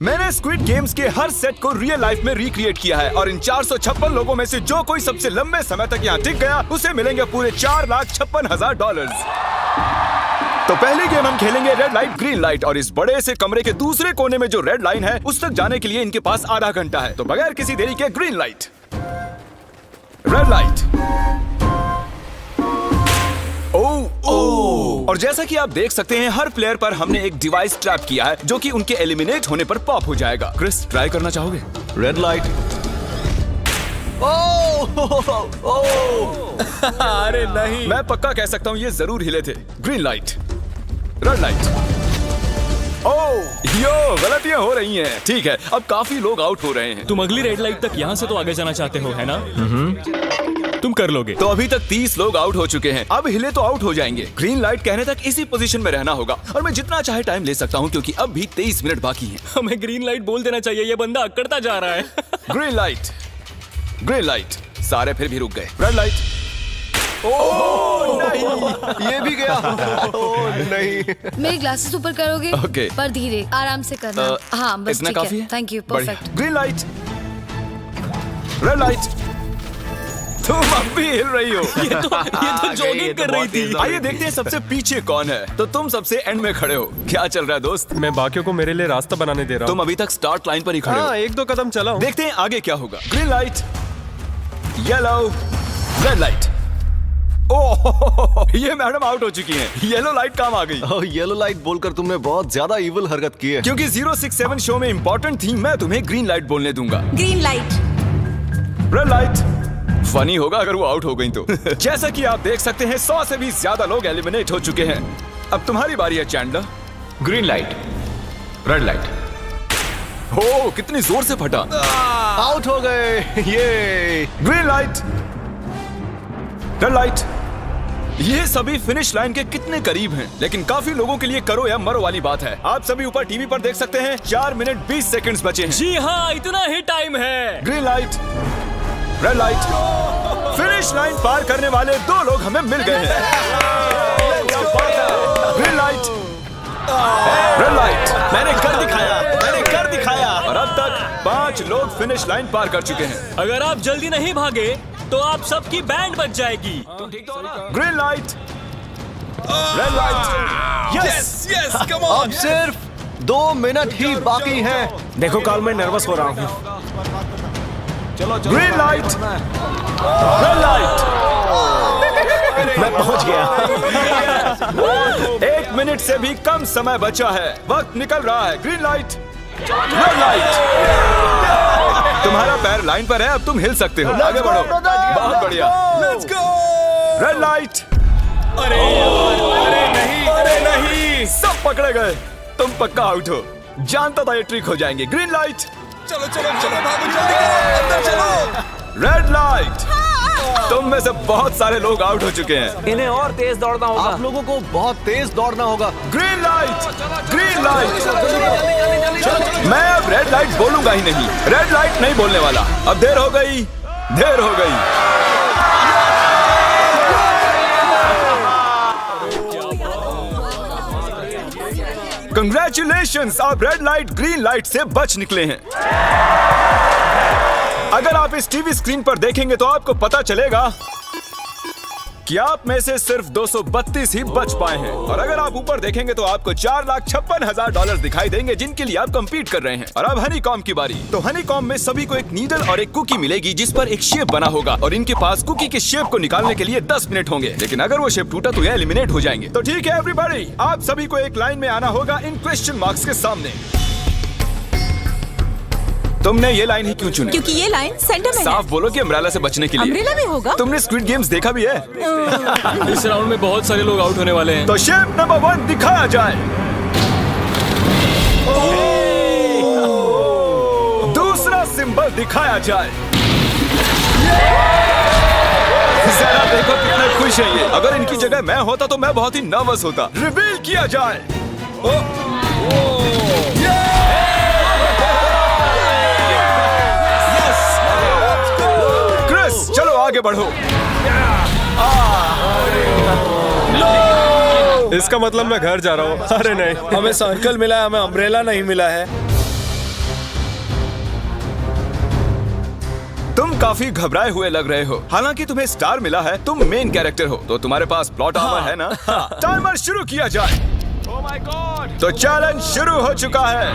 मैंने squid games के हर set को रियल लाइफ में रिक्रिएट किया है और इन 456 लोगों में से जो कोई सबसे लंबे समय तक यहाँ टिक गया उसे मिलेंगे पूरे $4,56,000। तो पहली गेम हम खेलेंगे रेड लाइट ग्रीन लाइट और इस बड़े से कमरे के दूसरे कोने में जो रेड लाइन है उस तक जाने के लिए इनके पास आधा घंटा है। तो बगैर किसी देरी के ग्रीन लाइट, रेड लाइट। और जैसा कि आप देख सकते हैं हर प्लेयर पर हमने एक डिवाइस ट्रैप किया है जो कि उनके एलिमिनेट होने पर पॉप हो जाएगा। क्रिस, ट्राई करना चाहोगे? Red light. अरे नहीं, मैं पक्का कह सकता हूँ ये जरूर हिले थे। Green light, red light. यो, गलतियां हो रही हैं। ठीक है, अब काफी लोग आउट हो रहे हैं। तुम अगली रेड लाइट तक यहाँ से तो आगे जाना चाहते हो, है ना? तुम कर लोगे। तो अभी तक 30 लोग आउट हो चुके हैं। अब हिले तो आउट हो जाएंगे। ग्रीन लाइट कहने तक इसी पोजीशन में रहना होगा और मैं जितना चाहे टाइम ले सकता हूँ क्योंकि अब भी 23 मिनट बाकी हैं। हमें ग्रीन लाइट बोल देना चाहिए, ये बंदा अकड़ता जा रहा है। Green light, green light. सारे फिर भी रुक गए। Red light. नहीं, ये भी गया। नहीं। मेरे ग्लासेस ऊपर करोगे? ओके। पर धीरे, आराम से करना। हाँ, बस इतना ठीक काफी है। थैंक यू, बढ़िया। Perfect. Green light, red light. तुम अब भी हिल रही हो। ये तो जॉगिंग कर रही थी। आइए देखते हैं सबसे पीछे कौन है। तो तुम सबसे एंड में खड़े हो। क्या चल रहा है दोस्त? मैं बाकियों को मेरे लिए रास्ता बनाने दे रहा हूँ। तुम अभी तक स्टार्ट लाइन पर ही खड़े हो। हाँ, एक दो कदम चला हूँ। देखते हैं आगे क्या होगा। Green light, yellow, red light. Oh, ये मैडम आउट हो चुकी हैं। येलो लाइट काम आ गई। येलो लाइट बोलकर तुमने बहुत ज्यादा इविल हरकत की है। क्योंकि 067 शो में इंपॉर्टेंट थी, मैं तुम्हें ग्रीन लाइट बोलने दूंगा। Green light, red light. Funny होगा अगर वो आउट हो गई तो। जैसा कि आप देख सकते हैं 100 से भी ज्यादा लोग एलिमिनेट हो चुके हैं। अब तुम्हारी बारी है Chandler. Green light, red light. हो, कितनी जोर से फटा। आउट हो गए। ये ग्रीन लाइट, रेड लाइट। ये सभी फिनिश लाइन के कितने करीब हैं, लेकिन काफी लोगों के लिए करो या मरो वाली बात है। आप सभी ऊपर टीवी पर देख सकते हैं 4 मिनट 20 सेकंड्स बचे हैं। जी हाँ, इतना ही टाइम है। Green light, red light. Finish line पार करने वाले 2 लोग हमें मिल गए हैं। Green light, red light. मैंने कर दिखाया, मैंने कर दिखाया। और अब तक 5 लोग फिनिश लाइन पार कर चुके हैं। अगर आप जल्दी नहीं भागे तो आप सबकी बैंड बच जाएगी। Green light, red light. Yes yes, come on. अब सिर्फ 2 मिनट ही बाकी हैं। देखो काल, मैं नर्वस हो रहा हूँ। Green light, red light. मैं पहुंच गया। 1 मिनट से भी कम समय बचा है। वक्त निकल रहा है। Green light, red light. तुम्हारा पैर लाइन पर है, अब तुम हिल सकते हो। आगे बढ़ो। बहुत बढ़िया। Let's go. Red light. अरे नहीं, अरे नहीं। सब पकड़े गए। तुम पक्का आउट हो। जानता था ये ट्रिक हो जाएंगे। ग्रीन लाइट, चलो चलो चलो, भागो जल्दी, अंदर चलो। Red light. तुम में से बहुत सारे लोग आउट हो चुके हैं। इन्हें और तेज दौड़ना होगा। आप लोगों को बहुत तेज दौड़ना होगा। Green light, green light. मैं अब रेड लाइट बोलूंगा ही नहीं। रेड लाइट नहीं बोलने वाला। अब देर हो गई, देर हो गई। कंग्रेचुलेशंस, आप रेड लाइट ग्रीन लाइट से बच निकले हैं। अगर आप इस टीवी स्क्रीन पर देखेंगे तो आपको पता चलेगा कि आप में से सिर्फ 232 ही बच पाए हैं। और अगर आप ऊपर देखेंगे तो आपको $4,56,000 दिखाई देंगे जिनके लिए आप कंपीट कर रहे हैं। और अब हनीकॉम की बारी। तो हनीकॉम में सभी को एक नीडल और एक कुकी मिलेगी जिस पर एक शेप बना होगा और इनके पास कुकी के शेप को निकालने के लिए 10 मिनट होंगे। लेकिन अगर वो शेप टूटा तो ये एलिमिनेट हो जाएंगे। तो ठीक है एवरीबॉडी, आप सभी को एक लाइन में आना होगा इन क्वेश्चन मार्क्स के सामने। तुमने ये लाइन ही क्यों चुनी? क्योंकि ये लाइन सेंटर में है। साफ बोलो कि अम्ब्रेला से बचने के लिए। अम्ब्रेला में होगा? तुमने स्क्विड गेम्स देखा भी है? इस राउंड में बहुत सारे लोग आउट होने वाले हैं। तो शेप नंबर 1 दिखाया जाए। दूसरा सिंबल दिखाया जाए। जरा देखो कितने खुश है ये। अगर इनकी जगह मैं होता तो मैं बहुत ही नर्वस होता। रिवील किया जाए। क्रिस, चलो आगे बढ़ो। इसका मतलब मैं घर जा रहा हूँ। अरे नहीं, हमें सर्कल मिला है, हमें अम्ब्रेला नहीं मिला है। काफी घबराए हुए लग रहे हो। हालांकि तुम्हें स्टार मिला है, तुम मेन कैरेक्टर हो, तो तुम्हारे पास प्लॉट आर्मर है ना? टाइमर शुरू किया जाए। Oh my God! तो चैलेंज शुरू हो चुका है।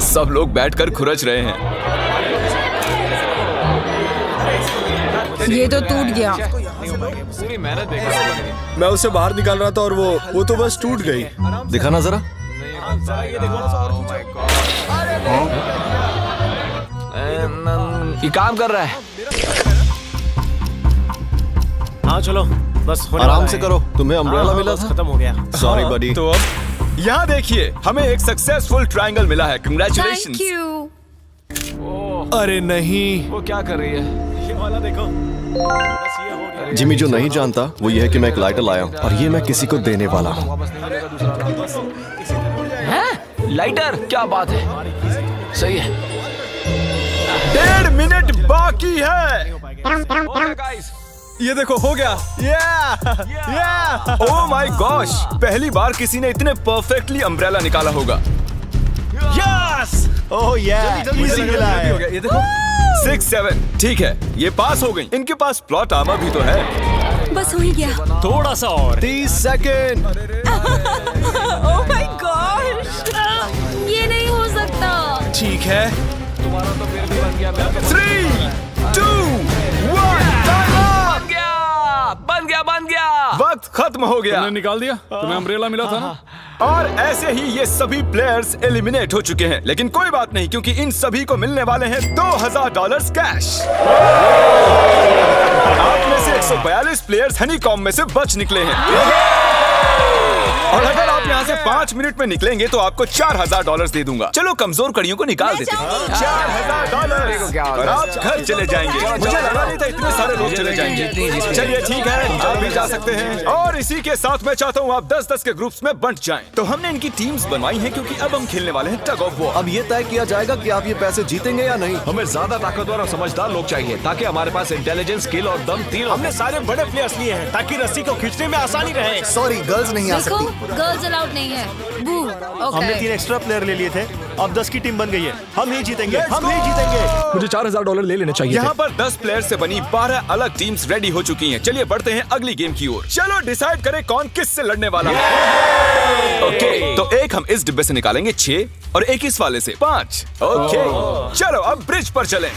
सब लोग बैठकर खुरच रहे हैं। ये तो टूट गया। पूरी मेहनत बेकार। मैं उसे बाहर निकाल रहा था और वो तो बस टूट गई। दिखाना जरा। ये काम कर रहा है। हाँ चलो, बस होने आराम वाला से है। करो, तुम्हें अम्ब्रेला हाँ, मिला बस था। खत्म हो गया। सॉरी बडी। तो अब यहाँ देखिए, हमें एक सक्सेसफुल ट्रायंगल मिला है। Thank congratulations. यू। अरे नहीं, वो क्या कर रही है? ये वाला देखो, बस ये हो गया। जिमी जो नहीं जानता वो ये है कि मैं एक लाइटर लाया हूँ और ये मैं किसी को देने वाला हूँ। वापस नहीं मिलेगा दूसरा। हैं? लाइटर? क्या बात है, सही है। 1.5 मिनट बाकी है। Okay, guys. ये देखो, हो गया। ओह माय गॉश, पहली बार किसी ने इतने परफेक्टली अम्ब्रेला निकाला होगा। यस! ओह जल्दी इजी लगा, मिला जल्दी है। हो गया। ये देखो, 6-7 ठीक है, ये पास हो गई। इनके पास प्लॉट आर्मर भी तो है। बस हो ही गया। थोड़ा सा और। 30 सेकेंड। ओह माय गॉड, ये नहीं हो सकता। ठीक है, तुम्हारा तो फिर भी बन गया। 3, 2, 1, बन गया। वक्त खत्म हो गया। निकाल दिया? तुम्हें अम्ब्रेला मिला था ना? और ऐसे ही ये सभी प्लेयर्स एलिमिनेट हो चुके हैं। लेकिन कोई बात नहीं, क्योंकि इन सभी को मिलने वाले हैं $2000 कैश। आप में से 142 प्लेयर्स हनीकॉम्ब में से बच निकले हैं। और अगर आप यहाँ से 5 मिनट में निकलेंगे तो आपको $4000 दे दूंगा। चलो कमजोर कड़ियों को निकाल देते हैं। $4000 और आप घर चले जाएंगे। मुझे लगा नहीं था इतने सारे लोग चले जाएंगे। चलिए ठीक है, आप भी जा सकते हैं। और इसी के साथ मैं चाहता हूँ आप 10-10 के ग्रुप्स में बंट जाएं। तो हमने इनकी टीम्स बनवाई हैं क्योंकि अब हम खेलने वाले हैं टग ऑफ वॉर। अब ये तय किया जाएगा कि आप ये पैसे जीतेंगे या नहीं। हमें ज्यादा ताकतवर और समझदार लोग चाहिए ताकि हमारे पास इंटेलिजेंस, स्किल और दम तीनों। हमने सारे बड़े प्लेयर्स लिए हैं ताकि रस्सी को खींचने में आसानी रहे। सॉरी, गर्ल्स नहीं आ देखो, सकती। गर्ल्स अलाउड नहीं है। बू। हमने 3 ओके। एक्स्ट्रा प्लेयर ले लिए थे, अब 10 की टीम बन गई है। हम नहीं जीतेंगे, हम नहीं जीतेंगे। मुझे $4000 ले लेने चाहिए। यहाँ पर 10 प्लेयर से बनी 12 अलग टीम्स रेडी हो चुकी हैं। चलिए बढ़ते हैं अगली गेम की ओर। चलो डिसाइड करें कौन किस से लड़ने वाला है। ओके, तो एक हम इस डिब्बे से निकालेंगे 6 और एक इस वाले से 5। ओके, चलो अब ब्रिज पर चलें।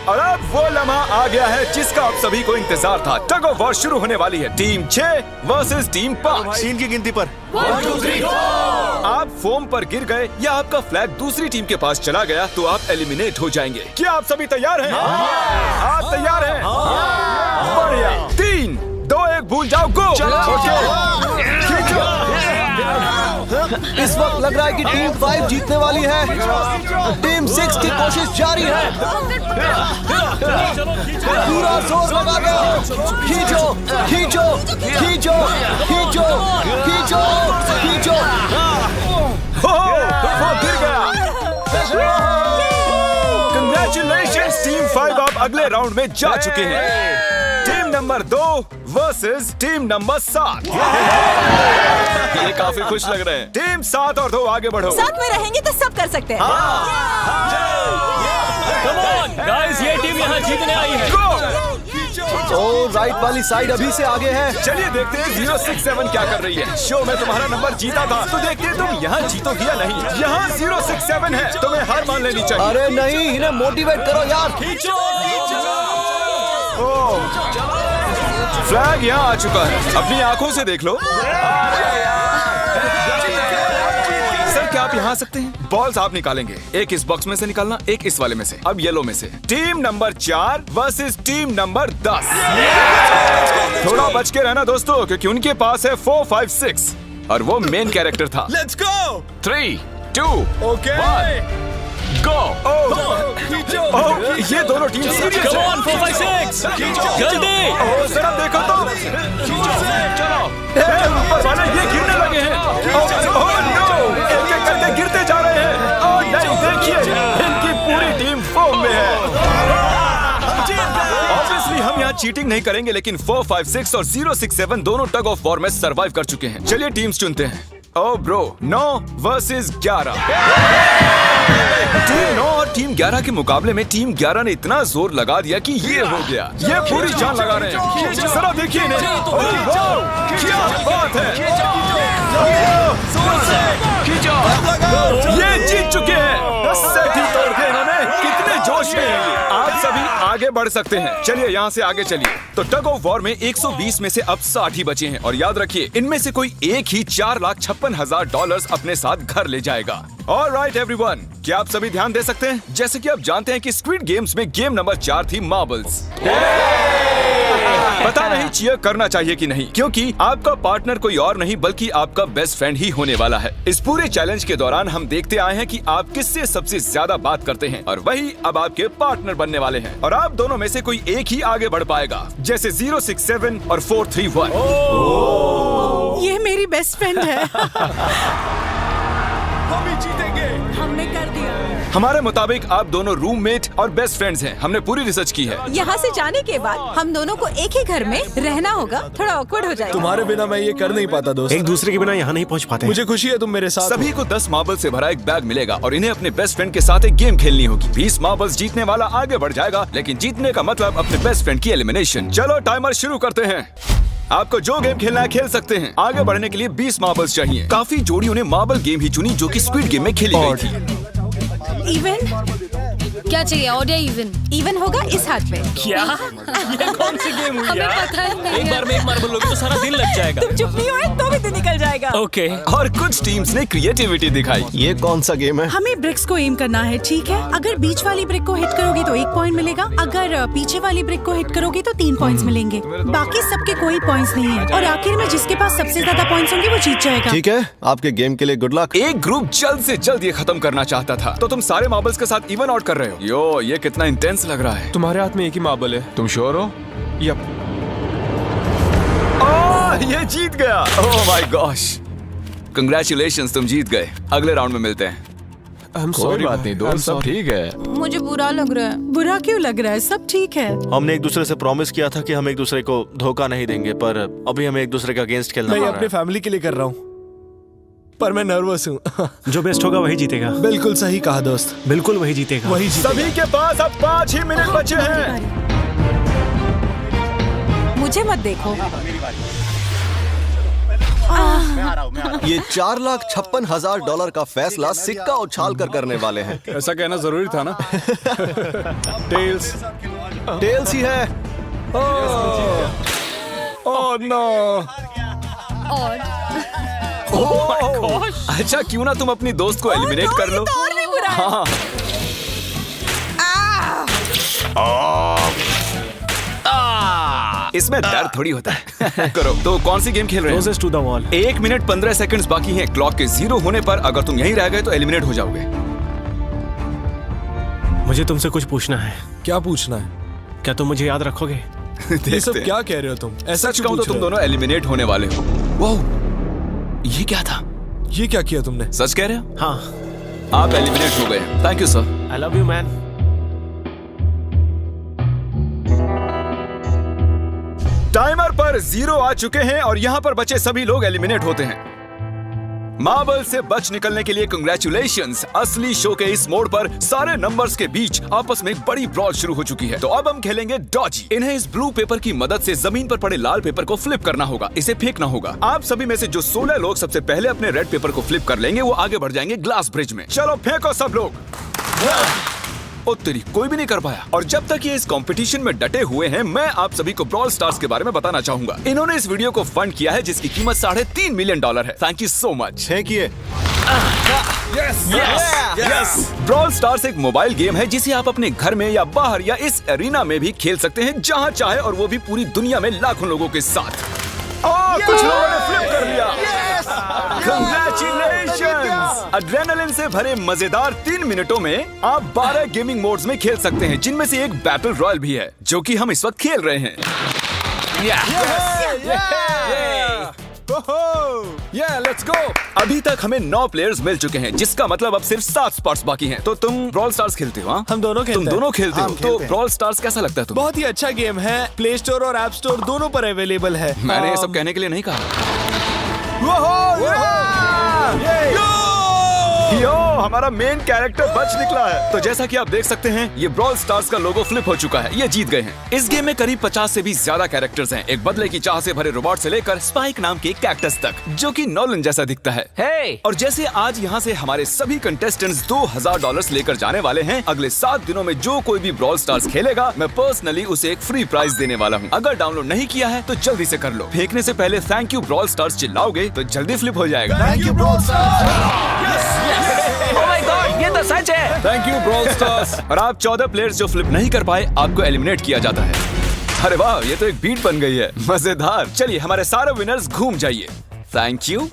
और अब वो लम्हा आ गया है जिसका आप सभी को इंतजार था। टग ऑफ वॉर शुरू होने वाली है। Team 6 versus team 5। 3 की गिनती पर। 1 2 3 आप फोम पर गिर गए या आपका फ्लैग दूसरी टीम के पास चला गया तो आप एलिमिनेट हो जाएंगे। क्या आप सभी तैयार हैं? आप तैयार हैं? बढ़िया। 3, 2, 1 भूल जाओ, गो। इस वक्त लग रहा है कि टीम 5 जीतने वाली है। टीम 6 की कोशिश जारी है। पूरा जोर लगा दो। खींचो, खींचो, खींचो, खींचो, खींचो, खींचो। वो गिर गया। कंग्रेचुलेशंस टीम 5, आप अगले राउंड में जा चुके हैं। Team number 2 versus team number 7। ये काफी खुश लग रहे हैं। टीम 7 और 2 आगे बढ़ो। साथ में रहेंगे तो सब कर सकते हैं। कम ऑन गाइस, ये टीम यहाँ जीतने आई है। तो राइट वाली साइड अभी से आगे है। चलिए देखते हैं 067 क्या कर रही है। शो में तुम्हारा नंबर जीता था, तो देखते हैं तुम यहाँ जीतोगी या नहीं। यहाँ 067 है, तुम्हें हार मान लेनी चाहिए। अरे नहीं, इन्हें मोटिवेट करो यार। फ्लैग यहाँ आ चुका है, अपनी आंखों से देख लो। सर क्या आप यहाँ आ सकते हैं? बॉल्स आप निकालेंगे, एक इस बॉक्स में से निकालना, एक इस वाले में से। अब येलो में से। Team number 4 versus team number 10। थोड़ा बच के रहना दोस्तों, क्योंकि उनके पास है 4, 5, 6 और वो मेन कैरेक्टर था। Let's go. 3, 2, ओके, 1 गो। ये दोनों टीम सीरियस कम है। ऑन 4 5 6 जल्दी। जरा देखो तो। चलो ऊपर वाले ये गिरने लगे हैं। ओह नो, एक-एक करके गिरते जा रहे हैं। ओह नहीं, देखिए इनकी पूरी टीम फॉर्म में है। ऑब्वियसली हम यहाँ चीटिंग नहीं करेंगे, लेकिन 4, 5, 6 और 067 दोनों टग ऑफ वॉर में सरवाइव कर चुके हैं। चलिए टीम्स चुनते हैं ओ ब्रो, 9 वर्सेस 11। टीम 9 और टीम 11 के मुकाबले में टीम 11 ने इतना जोर लगा दिया कि ये हो गया। ये पूरी जान लगा रहे हैं। जरा देखिए इन्हें। ओह, वाह, क्या बात है। ये जीत चुके हैं। सेट ही तोड़ दिए इन्होंने। कितने जोश में हैं ये। आप सभी आगे बढ़ सकते हैं। चलिए यहाँ से आगे चलिए। तो टग ऑफ वॉर में 120 में से अब 60 ही बचे हैं और याद रखिए इनमें से कोई एक ही $4,56,000 अपने साथ घर ले जाएगा। ऑलराइट एवरीवन, क्या आप सभी ध्यान दे सकते हैं? जैसे कि आप जानते हैं कि स्क्विड गेम्स में गेम नंबर 4 थी मार्बल्स। पता नहीं चीयर करना चाहिए कि नहीं, क्योंकि आपका पार्टनर कोई और नहीं बल्कि आपका बेस्ट फ्रेंड ही होने वाला है। इस पूरे चैलेंज के दौरान हम देखते आए हैं कि आप किससे सबसे ज्यादा बात करते हैं और वही अब आपके पार्टनर बनने वाले हैं और आप दोनों में से कोई एक ही आगे बढ़ पाएगा, जैसे 067 और 431। ये मेरी बेस्ट फ्रेंड है। हम ही जीतेंगे। हमने कर दिया। हमारे मुताबिक आप दोनों रूममेट और बेस्ट फ्रेंड्स हैं। हमने पूरी रिसर्च की है। यहाँ से जाने के बाद हम दोनों को एक ही घर में रहना होगा। थोड़ा ऑकवर्ड हो जाएगा। तुम्हारे बिना मैं ये कर नहीं पाता दोस्त। एक दूसरे के बिना यहाँ नहीं पहुँच पाते। मुझे खुशी है तुम मेरे साथ सभी को 10 मार्बल से भरा एक बैग मिलेगा और इन्हें अपने बेस्ट फ्रेंड के साथ एक गेम खेलनी होगी। 20 मार्बल्स जीतने वाला आगे बढ़ जाएगा, लेकिन जीतने का मतलब अपने बेस्ट फ्रेंड की एलिमिनेशन। चलो टाइमर शुरू करते हैं। आपको जो गेम खेलना है खेल सकते हैं। आगे बढ़ने के लिए 20 मार्बल्स चाहिए। काफी जोड़ियों ने मार्बल गेम ही चुनी जो कि स्क्विड गेम में खेली गई थी। इवन क्या चाहिए? ऑड या इवन? इवन होगा इस हाथ पे। क्या? ये कौन सी गेम हुई हमें यार? पता ही नहीं एक है। बार में एक मार्बल लोगे तो सारा दिन लग जाएगा। तुम चुप नहीं हुए तो भी दिन निकल जाएगा। ओके। और कुछ टीम्स ने क्रिएटिविटी दिखाई। ये कौन सा गेम है? हमें ब्रिक्स को एम करना है, ठीक है? अगर बीच वाली ब्रिक को हिट करोगे तो 1 पॉइंट मिलेगा। अगर पीछे वाली ब्रिक को हिट करोगे तो 3 पॉइंट्स मिलेंगे। बाकी सबके कोई पॉइंट्स नहीं है और आखिर में जिसके पास सबसे ज्यादा पॉइंट्स होंगे वो जीत जाएगा। ठीक है, आपके गेम के लिए गुड लक। एक ग्रुप जल्द से जल्द ये खत्म करना चाहता था, तो तुम सारे मार्बल्स के साथ इवन आउट कर रहे हो। यो, ये कितना इंटेंस लग रहा है। तुम्हारे हाथ में एक ही मार्बल है, तुम श्योर हो? यप। ये जीत गया। ओह माय गॉश, कंग्रेचुलेशंस, तुम जीत गए। अगले राउंड में मिलते हैं। कोई बात नहीं दोस्त, सब ठीक है। मुझे बुरा लग रहा है। बुरा क्यों लग रहा है? सब ठीक है। हमने एक दूसरे से प्रॉमिस किया था कि हम एक दूसरे को धोखा नहीं देंगे, पर अभी हमें एक दूसरे का अगेंस्ट खेलना मैं पड़ ये रहा अपने है। फैमिली के लिए कर रहा हूँ, पर मैं नर्वस हूँ। जो बेस्ट होगा वही जीतेगा। बिल्कुल सही कहा दोस्त, बिल्कुल वही जीतेगा। वही जीतेगा। सभी के पास अब 5 ही मिनट बचे हैं। मुझे मत देखो। ये $4,56,000 का फैसला सिक्का उछाल कर करने वाले हैं। ऐसा कहना जरूरी था ना? टेल्स ही है। Oh no. और अच्छा, क्यों ना तुम अपनी दोस्त को एलिमिनेट कर लो। और भी बुरा है। हाँ। इसमें दर्द थोड़ी होता है। करो। तो कौन सी गेम खेल रहे हैं? Closest to the wall। 1 minute 15 seconds बाकी हैं। क्लॉक के 0 होने पर अगर तुम यहीं रह गए तो एलिमिनेट हो जाओगे। मुझे तुमसे कुछ पूछना है। क्या पूछना है? क्या तुम मुझे याद रखोगे? ये सब क्या कह रहे हो तुम? ऐसा सच कहूं तो तुम दोनों एलिमिनेट होने वाले हो। वाह, ये क्या था? ये क्या किया तुमने? सच कह रहे हो? हाँ। आप एलिमिनेट हो गए। Thank you sir. I love you man. Timer पर 0 आ चुके हैं और यहाँ पर बचे सभी लोग एलिमिनेट होते हैं। मार्बल से बच निकलने के लिए कंग्रेचुलेशंस। असली शो के इस मोड़ पर सारे नंबर्स के बीच आपस में एक बड़ी ब्रॉल शुरू हो चुकी है। तो अब हम खेलेंगे डॉजी। इन्हें इस ब्लू पेपर की मदद से जमीन पर पड़े लाल पेपर को फ्लिप करना होगा, इसे फेंकना होगा। आप सभी में से जो 16 लोग सबसे पहले अपने रेड पेपर को फ्लिप कर लेंगे वो आगे बढ़ जाएंगे ग्लास ब्रिज में। चलो फेंको सब लोग। ओ तेरी, कोई भी नहीं कर पाया। और जब तक ये इस कंपटीशन में डटे हुए हैं, मैं आप सभी को ब्रॉल स्टार्स के बारे में बताना चाहूंगा। इन्होंने इस वीडियो को फंड किया है जिसकी कीमत $3.5 मिलियन है। Thank you so much. फेंकिए। ब्रॉल स्टार्स एक मोबाइल गेम है जिसे आप अपने घर में या बाहर या इस एरिना में भी खेल सकते हैं, जहां चाहे, और वो भी पूरी दुनिया में लाखों लोगों के साथ। कुछ लोगों ने फ्लिप कर लिया। Congratulations! एड्रेनलिन से भरे मजेदार 3 मिनटों में आप 12 गेमिंग मोड्स में खेल सकते हैं, जिनमें से एक बैटल रॉयल भी है, जो कि हम इस वक्त खेल रहे हैं। Let's go. अभी तक हमें 9 प्लेयर्स मिल चुके हैं, जिसका मतलब अब सिर्फ 7 स्पॉट्स बाकी हैं। तो तुम ब्रॉल स्टार्स खेलते हो? हाँ, हम दोनों खेलते तुम हैं। दोनों खेलते हो? हम तो खेलते हैं। ब्रॉल स्टार्स कैसा लगता है तुम्हें? बहुत ही अच्छा गेम है। प्ले स्टोर और ऐप स्टोर दोनों पर अवेलेबल है। मैंने ये सब कहने के लिए नहीं कहा। यो, हमारा मेन कैरेक्टर बच निकला है। तो जैसा कि आप देख सकते हैं, ये ब्रॉल स्टार्स का लोगो फ्लिप हो चुका है। ये जीत गए हैं। इस गेम में करीब 50 से भी ज्यादा कैरेक्टर्स हैं। एक बदले की चाह से भरे रोबोट से लेकर स्पाइक नाम के कैक्टस तक, जो कि नॉलन जैसा दिखता है। हे और जैसे आज यहाँ से हमारे सभी कंटेस्टेंट्स $2000 लेकर जाने वाले हैं, अगले 7 दिनों में जो कोई भी ब्रॉल स्टार्स खेलेगा, मैं पर्सनली उसे एक फ्री प्राइज देने वाला हूँ। अगर डाउनलोड नहीं किया है तो जल्दी से कर लो। फेंकने से पहले थैंक यू ब्रॉल स्टार्स चिल्लाओगे तो जल्दी फ्लिप हो जाएगा। Thank you bro. Oh my God, ये तो सच है। Thank you brawl stars. और आप 14 प्लेयर्स जो फ्लिप नहीं कर पाए, आपको एलिमिनेट किया जाता है। अरे वाह, ये तो एक बीट बन गई है, मजेदार। चलिए हमारे सारे विनर्स घूम जाइए। Thank you.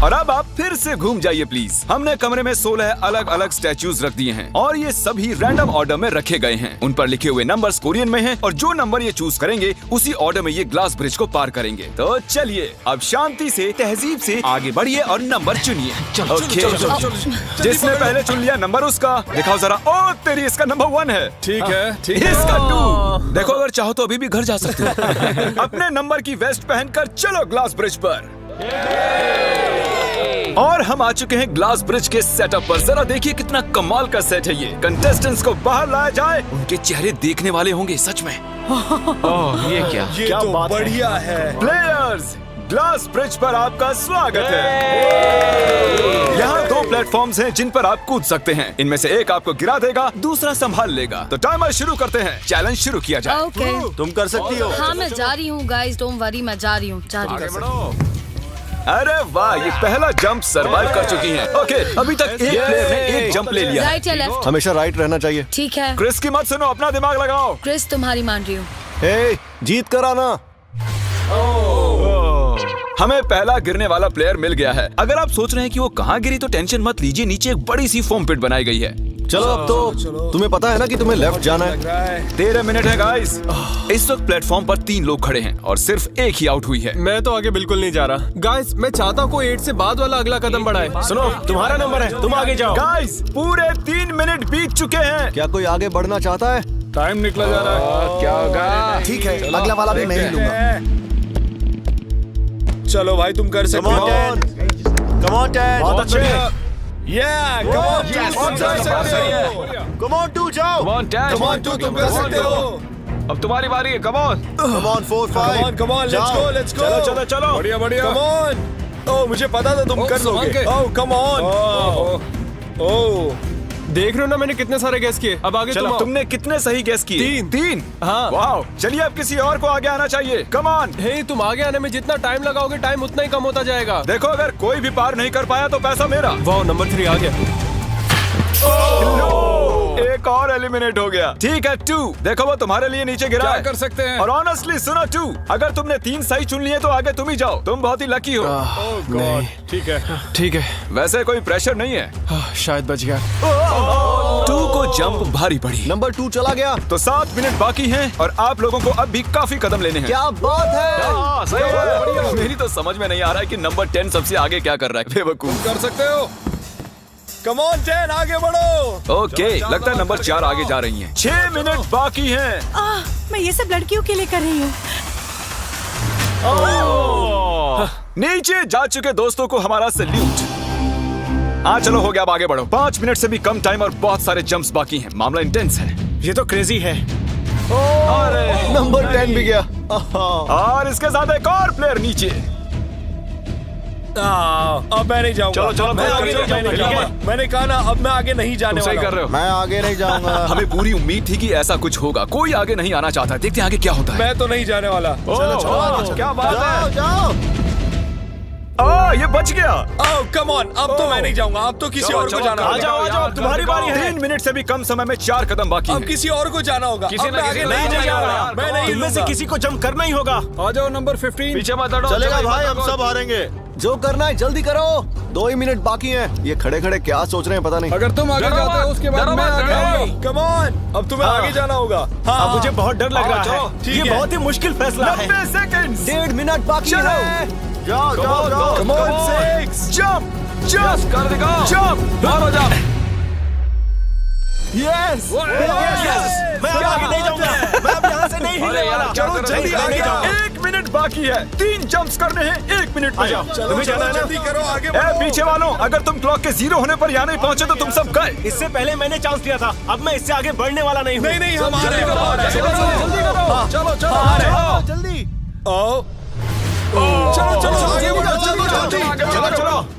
और अब आप फिर से घूम जाइए प्लीज। हमने कमरे में 16 अलग अलग स्टैचूज रख दिए हैं और ये सभी रैंडम ऑर्डर में रखे गए हैं। उन पर लिखे हुए नंबर्स कोरियन में हैं और जो नंबर ये चूज करेंगे उसी ऑर्डर में ये ग्लास ब्रिज को पार करेंगे। तो चलिए अब शांति से, तहजीब से आगे बढ़िए और नंबर चुनिए। ओके, जिसने पहले चुन लिया नंबर उसका दिखाओ जरा। ओ तेरी, इसका नंबर 1 है। ठीक है, ठीक है। इसका 2। देखो, अगर चाहो तो अभी भी घर जा सकते हो। अपने नंबर की वेस्ट पहनकर चलो ग्लास ब्रिज पर। और हम आ चुके हैं ग्लास ब्रिज के सेटअप पर। जरा देखिए कितना कमाल का सेट है ये। कंटेस्टेंट्स को बाहर लाया जाए, उनके चेहरे देखने वाले होंगे सच में। ये क्या? ये तो बढ़िया है। प्लेयर्स, ग्लास ब्रिज पर आपका स्वागत है। यहाँ 2 प्लेटफॉर्म्स हैं जिन पर आप कूद सकते हैं। इनमें से एक आपको गिरा देगा, दूसरा संभाल लेगा। तो टाइमर शुरू करते हैं। चैलेंज शुरू किया जाए। ओके। तुम कर सकती हो। हाँ, मैं जा रही हूँ गाइस, डोंट वरी, मैं जा रही हूँ, जा रही हूँ। अरे वाह, ये पहला जंप सरवाइव कर चुकी हैं। ओके, अभी तक एक प्लेयर ने एक जंप ले लिया है। राइट या लेफ्ट? हमेशा राइट रहना चाहिए। ठीक है क्रिस की मत सुनो, अपना दिमाग लगाओ। क्रिस, तुम्हारी मान रही हूँ। हे, जीत कर आना। हमें पहला गिरने वाला प्लेयर मिल गया है। अगर आप सोच रहे हैं कि वो कहाँ गिरी तो टेंशन मत लीजिए, नीचे एक बड़ी सी फोम पिट बनाई गई है। चलो अब तो तुम्हें पता है ना कि तुम्हें लेफ्ट जाना है। 13 मिनट है गाइस। इस वक्त प्लेटफॉर्म पर 3 लोग खड़े हैं और सिर्फ एक ही आउट हुई है। मैं तो आगे बिल्कुल नहीं जा रहा। गाइस, मैं चाहता हूँ कोई 8 से बाद वाला अगला कदम बढ़ाए। सुनो, तुम्हारा नंबर है, तुम आगे जाओ। गाइस, पूरे 3 मिनट बीत चुके हैं। क्या कोई आगे बढ़ना चाहता है? टाइम निकला जा रहा है। क्या होगा? ठीक है, अगला वाला भी मैं ही लूंगा। चलो भाई, तुम कर सकते हो। Come on ten. बहुत अच्छे। Yeah, come on, Yes, तुम कर सकते हो। Come on, 2 जाओ। Come on, Dad. Come on, 2 तुम कर सकते हो। अब तुम्हारी बारी है। Come on. Come on, 4, 5. Come on, let's go, let's go. चलो चलो चलो। बढ़िया बढ़िया। Come on. Oh, मुझे पता था तुम कर संभाल लोगे। के। Oh, come on. Oh. देख रहे हो ना, मैंने कितने सारे गैस किए। अब आगे चलो, तुम आओ। तुमने कितने सही गेस किए? 3। हाँ। वाओ, चलिए अब किसी और को आगे आना चाहिए। Come on. हे, तुम आगे आने में जितना टाइम लगाओगे, टाइम उतना ही कम होता जाएगा। देखो, अगर कोई भी पार नहीं कर पाया तो पैसा मेरा। वाह, नंबर 3 आ गया। एक और एलिमिनेट हो गया। ठीक है 2, देखो वो तुम्हारे लिए नीचे गिरा क्या है। कर सकते हैं? और ऑनेस्टली सुनो 2, अगर तुमने 3 सही चुन लिए तो आगे तुम ही जाओ। तुम बहुत ही लकी हो। नहीं, ठीक है, ठीक है। वैसे कोई प्रेशर नहीं है। शायद बच गया। 2 को जंप भारी पड़ी। नंबर 2 चला गया। तो 7 मिनट बाकी हैं और आप लोगों को अब भी काफी कदम लेने हैं। क्या बात है। हाँ, सही है। मेरी तो समझ में नहीं आ रहा है कि नंबर 10 सबसे आगे क्या कर रहा है। बेवकूफ। कर सकते हो। Come on, 10, आगे बढ़ो। ओके, लगता है नंबर 4 आगे जा रही हैं। 6 मिनट बाकी हैं। मैं ये सब लड़कियों के लिए कर रही हूँ। नीचे जा चुके दोस्तों को हमारा सैल्यूट। चलो हो गया, अब आगे बढ़ो। 5 मिनट से भी कम टाइम और बहुत सारे जंप्स बाकी हैं। मामला इंटेंस है। ये तो क्रेजी है। नंबर 10 भी गया। और इसके साथ एक और प्लेयर नीचे। अब मैं नहीं जाऊंगा। चलो, चलो, मैं चलो, आगे चलो, नहीं जाने चलो, वाला। चलो। मैंने कहा ना, अब मैं आगे नहीं जाने तुम सही वाला कर रहे हो। मैं आगे नहीं जाऊंगा। हमें पूरी उम्मीद थी कि ऐसा कुछ होगा। कोई आगे नहीं आना चाहता। देखते हैं आगे क्या होता है। मैं तो नहीं जाने वाला। चलो, क्या बात है। जाओ। ये बच गया। Oh, come on, अब तो मैं नहीं जाऊंगा। अब तो किसी और को जाना होगा। आ जाओ, तुम्हारी बारी है। 3 मिनट से भी कम समय में 4 कदम बाकी अब हैं। किसी और को जाना होगा। किसी अब ना मैं किसी आगे को नहीं जाना जाने होगा। वाला। मैं नहीं तुम में से लूंगा। किसी को जंप करना ही होगा। आ जाओ नंबर 15। पीछे मत हटो। चलेगा भाई, हम सब हारेंगे। जो करना है जल्दी करो। 2 ही मिनट बाकी हैं। ये खड़े खड़े क्या सोच रहे हैं पता नहीं। अगर तुम आगे डरो जाते हो मत, उसके बाद डरो मैं मत, आगे डरो। आऊंगा। Come on, अब तुम्हें आगे जाना होगा। हाँ, मुझे बहुत डर लग रहा है। ठीक ये है। बहुत ही मुश्किल फैसला है। 90 सेकंड्स। 1.5 मिनट बाकी चलो। है। जाओ जाओ जाओ। Come on, 6 जंप Yes, कर दिखाओ। जंप। बाहर हो जाओ। यस मैं अब आगे नहीं जाऊंगा। मैं अब यहाँ से नहीं अरे हिलने यार, वाला। क्या चलो कर रहे जल्दी हो? आगे नहीं जाओ। जाओ। 1 मिनट बाकी है। 3 जंप्स करने हैं 1 मिनट में। तुम्हें जाना है ना? जल्दी करो, आगे बढ़ो। पीछे वालों, अगर तुम क्लॉक के 0 होने पर यहाँ नहीं पहुँचे तो तुम सब गए। इससे पहले मैंने चांस लिया था, अब मैं इससे आगे बढ़ने वाला नहीं हूँ। नहीं, हम आ रहे हैं। जल्दी चलो,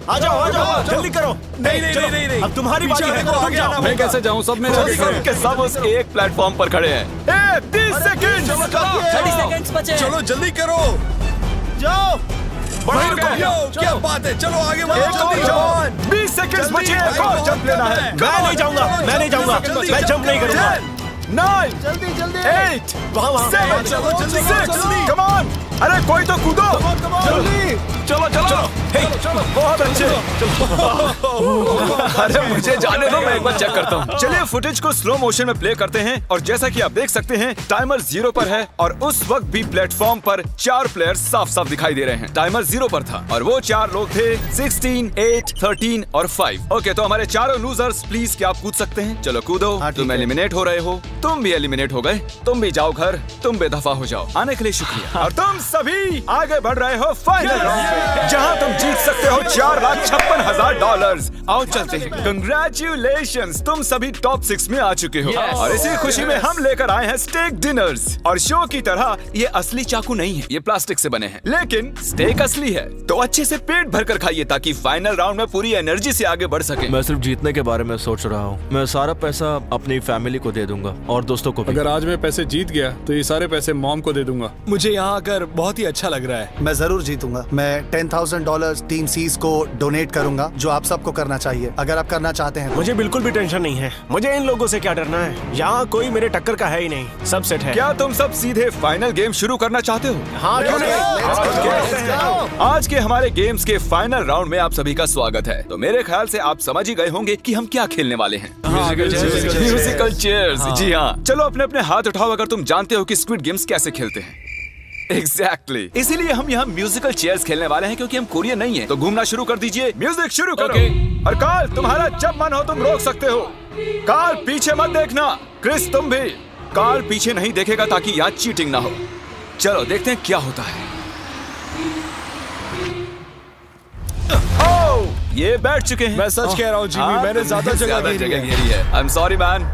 आ जाओ, जल्दी करो। नहीं, अब तुम्हारी बारी है, तुम जाओ। मैं कैसे जाऊँ? सब मेरे आगे खड़े हैं। के सब उस एक प्लेटफॉर्म पर खड़े हैं। 30 सेकंड। 30 सेकंड्स बचे। चलो जल्दी करो। जाओ। क्या बात है, चलो आगे बढ़ो। एक और जंप। 20 सेकंड बचे, एक और जंप लेना है। मैं नहीं जाऊंगा, मैं जंप नहीं करूंगा। 9 जल्दी 8 वहाँ 7 चलो, जल्दी करो, 6 जल्दी। Come on. अरे कोई तो कूदो। चलो बहुत अच्छे। अरे मुझे जाने दो, मैं एक बार चेक करता हूँ। चलिए फुटेज को स्लो मोशन में प्ले करते हैं और जैसा कि आप देख सकते हैं टाइमर 0 पर है और उस वक्त भी प्लेटफॉर्म पर 4 प्लेयर्स साफ साफ दिखाई दे रहे हैं। टाइमर 0 पर था और वो 4 लोग थे 16, 8, 13 और 5। ओके, तो हमारे चारों लूजर्स प्लीज क्या आप कूद सकते हैं? चलो कूदो। तुम एलिमिनेट हो रहे हो, तुम भी एलिमिनेट हो गए, तुम भी जाओ घर, तुम बेदफा हो जाओ। आने के लिए शुक्रिया। और तुम सभी आगे बढ़ रहे हो फाइनल राउंड में, जहां तुम जीत सकते हो $4,56,000। आओ चलते हैं। कंग्रेचुलेशंस, तुम सभी टॉप 6 में आ चुके हो। और इसी खुशी में हम लेकर आए हैं स्टेक डिनर्स। और शो की तरह ये असली चाकू नहीं है, ये प्लास्टिक से बने हैं, लेकिन स्टेक असली है। तो अच्छे से पेट भरकर खाइए ताकि फाइनल राउंड में पूरी एनर्जी से आगे बढ़ सके। मैं सिर्फ जीतने के बारे में सोच रहा हूँ। मैं सारा पैसा अपनी फैमिली को दे दूंगा और दोस्तों को भी। अगर आज मैं पैसे जीत गया तो ये सारे पैसे मॉम को दे दूंगा। मुझे यहाँ आकर बहुत ही अच्छा लग रहा है। मैं जरूर जीतूंगा। मैं $10,000 टीम सीज को डोनेट करूंगा, जो आप सबको करना चाहिए अगर आप करना चाहते हैं। मुझे बिल्कुल भी टेंशन नहीं है। मुझे इन लोगों से क्या डरना है, यहाँ कोई मेरे टक्कर का है ही नहीं, सब सेट है। क्या तुम सब सीधे फाइनल गेम शुरू करना चाहते हो? हाँ, क्यों नहीं? आज के हमारे गेम्स के फाइनल राउंड में आप सभी का स्वागत है। तो मेरे ख्याल से आप समझ ही गए होंगे कि हम क्या खेलने वाले हैं। Musical chairs. जी हाँ, चलो अपने अपने हाथ उठाओ अगर तुम जानते हो कि स्क्विड गेम्स कैसे खेलते हैं। एग्जैक्टली, इसीलिए हम यहाँ म्यूजिकल चेयर्स खेलने वाले हैं क्योंकि हम कोरियन नहीं हैं। तो घूमना शुरू कर दीजिए, म्यूजिक शुरू करो। और कार्ल, तुम्हारा जब मन हो तुम रोक सकते हो। कार्ल पीछे मत देखना। क्रिस तुम भी। कार्ल पीछे नहीं देखेगा ताकि यहाँ चीटिंग ना हो। चलो देखते हैं क्या होता है। ओह, ये बैठ चुके हैं। मैं सच कह रहा हूँ जिमी, मैंने ज्यादा जगह घेरी है। I am sorry man.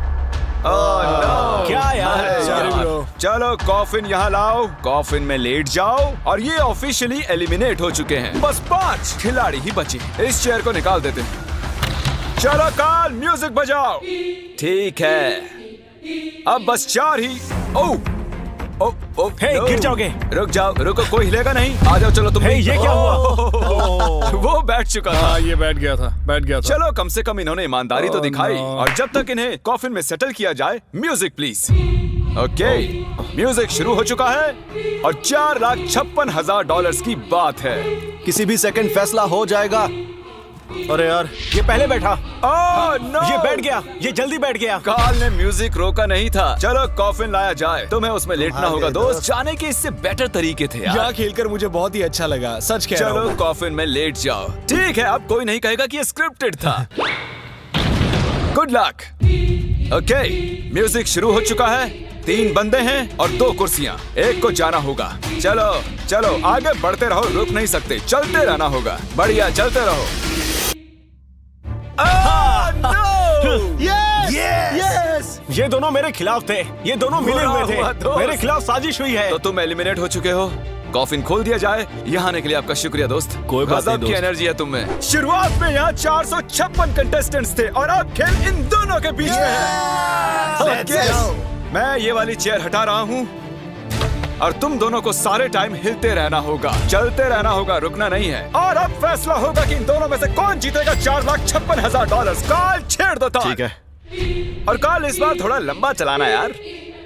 क्या यार? चलो कॉफिन यहाँ लाओ, कॉफिन में लेट जाओ। और ये ऑफिशियली एलिमिनेट हो चुके हैं। बस 5 खिलाड़ी ही बचे हैं। इस चेयर को निकाल देते हैं। चलो कार्ल, म्यूजिक बजाओ। ठीक है, अब बस 4 ही। ओह हे, गिर जाओगे। रुक जाओ, रुको, कोई हिलेगा नहीं। आ जाओ, चलो तुम। ये क्या हुआ? वो बैठ चुका था। ये बैठ गया था। चलो कम से कम इन्होंने ईमानदारी तो दिखाई। और जब तक इन्हें कॉफिन में सेटल किया जाए, म्यूजिक प्लीज। ओके, म्यूजिक शुरू हो चुका है और $4,56,000 की बात है। किसी भी सेकंड फैसला हो जाएगा। अरे यार, ये पहले बैठा। नो, ये बैठ गया, ये जल्दी बैठ गया। कार्ल ने म्यूजिक रोका नहीं था। चलो कॉफिन लाया जाए, तुम्हें उसमें लेटना होगा दोस्त। जाने के इससे बेटर तरीके थे यार। यहाँ खेलकर मुझे बहुत ही अच्छा लगा, सच कह रहा हूँ। चलो कॉफिन में लेट जाओ। ठीक है, अब कोई नहीं कहेगा कि ये स्क्रिप्टेड था। Good luck. ओके, म्यूजिक शुरू हो चुका है। 3 बंदे हैं और 2 कुर्सियां। एक को जाना होगा। चलो आगे बढ़ते रहो, रुक नहीं सकते, चलते रहना होगा। बढ़िया, चलते रहो। यस! ये दोनों मेरे खिलाफ थे, ये दोनों मिले हुए थे। मेरे खिलाफ साजिश हुई है। तो तुम एलिमिनेट हो चुके हो। कॉफिन खोल दिया जाए। यहाँ आने के लिए आपका शुक्रिया दोस्त। कोई बात नहीं गजब की दोस्त। एनर्जी है तुम में। शुरुआत में यहाँ 456 कंटेस्टेंट्स थे और अब खेल इन दोनों के बीच में है। Okay, मैं ये वाली चेयर हटा रहा हूँ और तुम दोनों को सारे टाइम हिलते रहना होगा, चलते रहना होगा, रुकना नहीं है। और अब फैसला होगा कि इन दोनों में से कौन जीतेगा $4,56,000। कार्ल छेड़ दो। ठीक है। और कार्ल इस बार थोड़ा लंबा चलाना यार,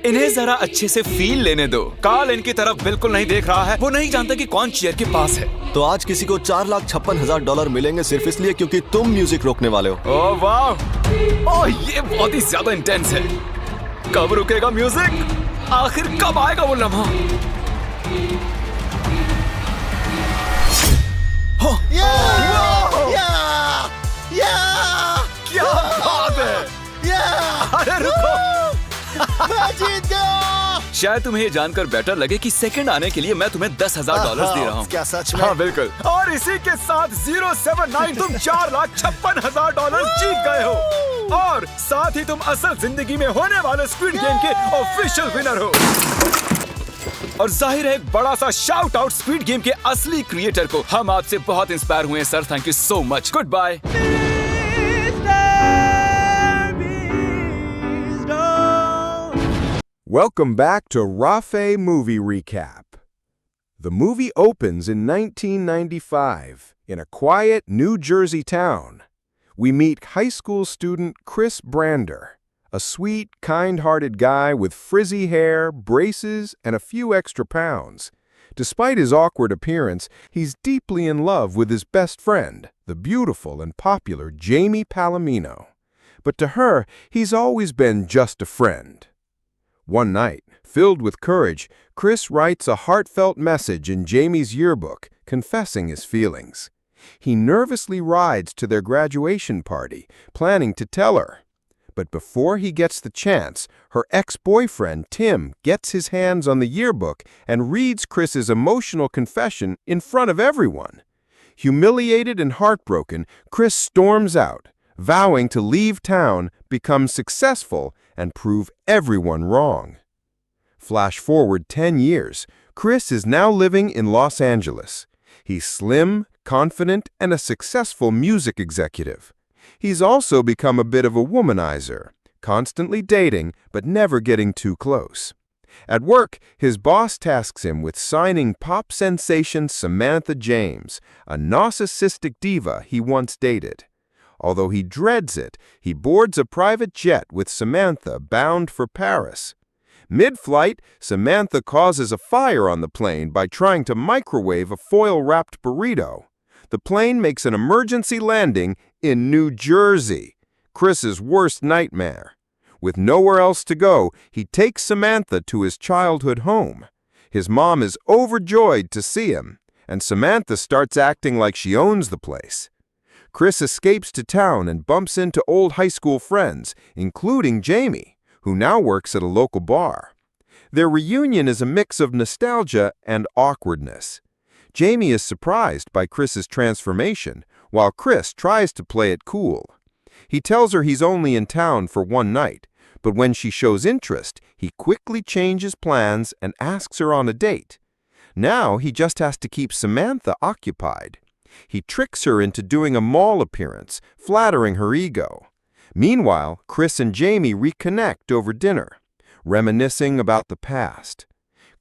इन्हें जरा अच्छे से फील लेने दो। कार्ल इनकी तरफ बिल्कुल नहीं देख रहा है, वो नहीं जानता कि कौन चेयर के पास है। तो आज किसी को $4,56,000 मिलेंगे सिर्फ इसलिए क्योंकि तुम म्यूजिक रोकने वाले हो। ओह वाह, ओह ये बहुत ही ज्यादा इंटेंस है। कब रुकेगा म्यूजिक? आखिर कब आएगा वो लम्हा? क्या बात है? अरे रुको, मैं जीत गया। शायद तुम्हें ये जानकर बेटर लगे कि सेकंड आने के लिए मैं तुम्हें $10,000 दे रहा हूँ। क्या सच में? हाँ बिल्कुल। और इसी के साथ 079 तुम $4,56,000 जीत गए हो और साथ ही तुम असल जिंदगी में होने वाले स्क्विड गेम के ऑफिशियल विनर हो। और जाहिर है एक बड़ा सा शाउट आउट स्क्विड गेम के असली क्रिएटर को। हम आपसे बहुत इंस्पायर हुए हैं sir, thank you so much. Good bye. Welcome back to Rafe Movie Recap. The movie opens in 1995 in a quiet New Jersey town. We meet high school student Chris Brander, a sweet, kind-hearted guy with frizzy hair, braces, and a few extra pounds. Despite his awkward appearance, he's deeply in love with his best friend, the beautiful and popular Jamie Palomino. But to her, he's always been just a friend. One night, filled with courage, Chris writes a heartfelt message in Jamie's yearbook, confessing his feelings. He nervously rides to their graduation party, planning to tell her. But before he gets the chance, her ex-boyfriend, Tim, gets his hands on the yearbook and reads Chris's emotional confession in front of everyone. Humiliated and heartbroken, Chris storms out, vowing to leave town, become successful, and prove everyone wrong. Flash forward 10 years, Chris is now living in Los Angeles. He's slim, confident, and a successful music executive. He's also become a bit of a womanizer, constantly dating but never getting too close. At work, his boss tasks him with signing pop sensation Samantha James, a narcissistic diva he once dated. Although he dreads it, he boards a private jet with Samantha bound for Paris. Mid-flight, Samantha causes a fire on the plane by trying to microwave a foil-wrapped burrito. The plane makes an emergency landing in New Jersey, Chris's worst nightmare. With nowhere else to go, he takes Samantha to his childhood home. His mom is overjoyed to see him, and Samantha starts acting like she owns the place. Chris escapes to town and bumps into old high school friends, including Jamie, who now works at a local bar. Their reunion is a mix of nostalgia and awkwardness. Jamie is surprised by Chris's transformation, while Chris tries to play it cool. He tells her he's only in town for one night, but when she shows interest, he quickly changes plans and asks her on a date. Now he just has to keep Samantha occupied. He tricks her into doing a mall appearance, flattering her ego. Meanwhile, Chris and Jamie reconnect over dinner, reminiscing about the past.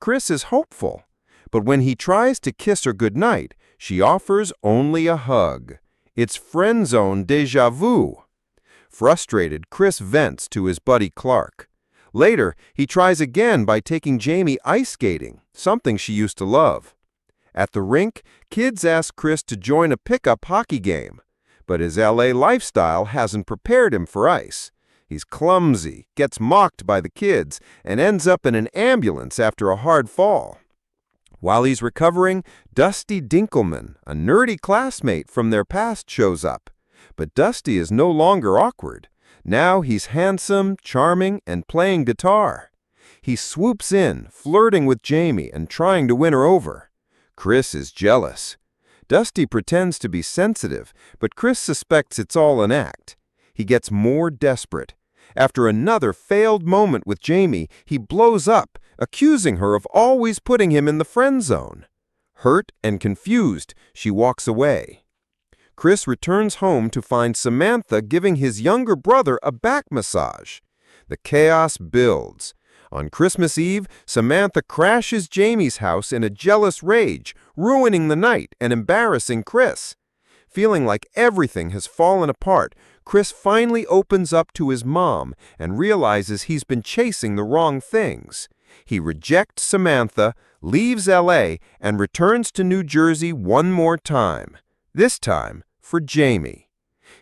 Chris is hopeful, but when he tries to kiss her goodnight, she offers only a hug. It's friend zone déjà vu. Frustrated, Chris vents to his buddy Clark. Later, he tries again by taking Jamie ice skating, something she used to love. At the rink, kids ask Chris to join a pickup hockey game, but his LA lifestyle hasn't prepared him for ice. He's clumsy, gets mocked by the kids, and ends up in an ambulance after a hard fall. While he's recovering, Dusty Dinkelman, a nerdy classmate from their past, shows up. But Dusty is no longer awkward. Now he's handsome, charming, and playing guitar. He swoops in, flirting with Jamie and trying to win her over. Chris is jealous. Dusty pretends to be sensitive, but Chris suspects it's all an act. He gets more desperate. After another failed moment with Jamie, he blows up, accusing her of always putting him in the friend zone. Hurt and confused, she walks away. Chris returns home to find Samantha giving his younger brother a back massage. The chaos builds. On Christmas Eve, Samantha crashes Jamie's house in a jealous rage, ruining the night and embarrassing Chris. Feeling like everything has fallen apart, Chris finally opens up to his mom and realizes he's been chasing the wrong things. He rejects Samantha, leaves LA, and returns to New Jersey one more time. This time for Jamie.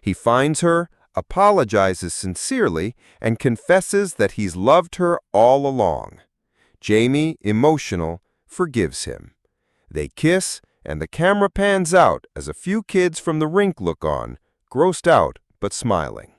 He finds her, apologizes sincerely, and confesses that he's loved her all along. Jamie, emotional, forgives him. They kiss, and the camera pans out as a few kids from the rink look on, grossed out but smiling.